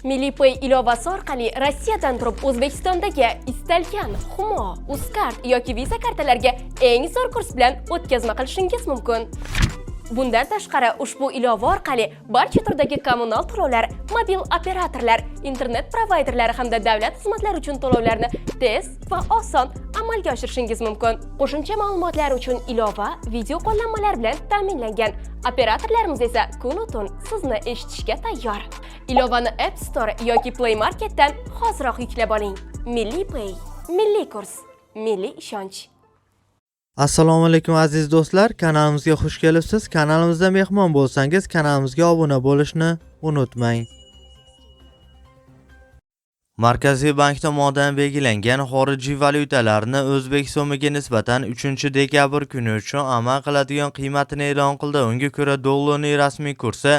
Millipay ilovasi orqali Rossiyadan turib O'zbekistondagi istalgan Humo, Uzcard yoki Visa kartalariga eng zo'r kurs bilan o'tkazma qilishingiz mumkin. Bundan tashqari, ushbu ilova orqali barcha turdagi kommunal to'lovlar, mobil operatorlar, internet provayderlari hamda davlat xizmatlari uchun to'lovlarni tez va oson amalga oshirishingiz mumkin. Qo'shimcha ma'lumotlar uchun ilova video qo'llanmalar bilan ta'minlangan. Operatorlarimiz esa kun-u-tun sizni eshitishga tayyor. Ilovani App Store yoki Play Marketdan hoziroq yuklab oling. Millipay, milliy kurs, milliy ishonch. Assalomu alaykum aziz do'stlar, kanalimizga xush kelibsiz. Kanalimizda mehmon bo'lsangiz, kanalimizga obuna bo'lishni unutmang. Markaziy bank tomonidan belgilangan xorijiy valyutalarni O'zbek so'miga nisbatan 3-dekabr kuni uchun amal qiladigan qiymatini e'lon qildi. Unga ko'ra dollarning rasmiy kursi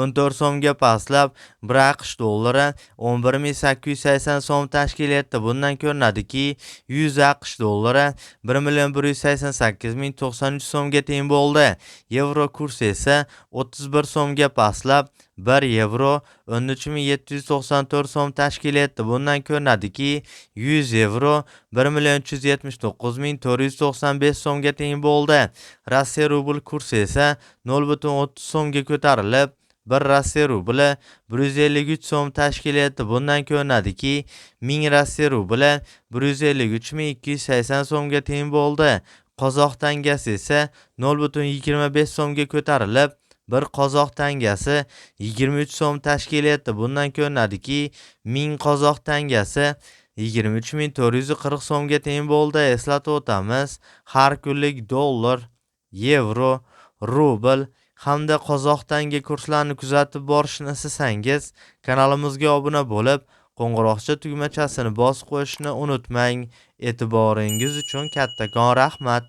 14 so'mga pastlab, 1 AQSh dollari 11.880 so'm tashkil etdi. Bundan ko'rinadiki, 100 AQSh dollari 1.188.093 so'mga teng bo'ldi. Yevro kursi esa 31 so'mga pastlab, 1 yevro 13.794 so'm tashkil etdi. Bundan ko'rinadiki, 100 yevro 1.379.495 so'mga teng bo'ldi. Rossiya rubl kursi esa 0.30 so'mga ko'tarilib, 1 Rossiya rubli 153 so'm tashkil etdi. Bundan ko'rinadiki, 1000 Rossiya rubli 153.280 so'mga teng bo'ldi. Qozoq tangasi esa 0.25 so'mga ko'tarilib, 1 qozoq tangasi 23 so'm tashkil etdi. Bundan ko'rinadiki, 1000 qozoq tangasi 23.440 so'mga teng bo'ldi. Eslatib o'tamiz, har kunlik dollar, yevro, rubl hamda qozoq tanga kurslarini kuzatib borishni istasangiz, kanalimizga obuna bo'lib, qo'ng'iroqcha tugmachasini bosib qo'yishni unutmang. E'tiboringiz uchun kattakon rahmat.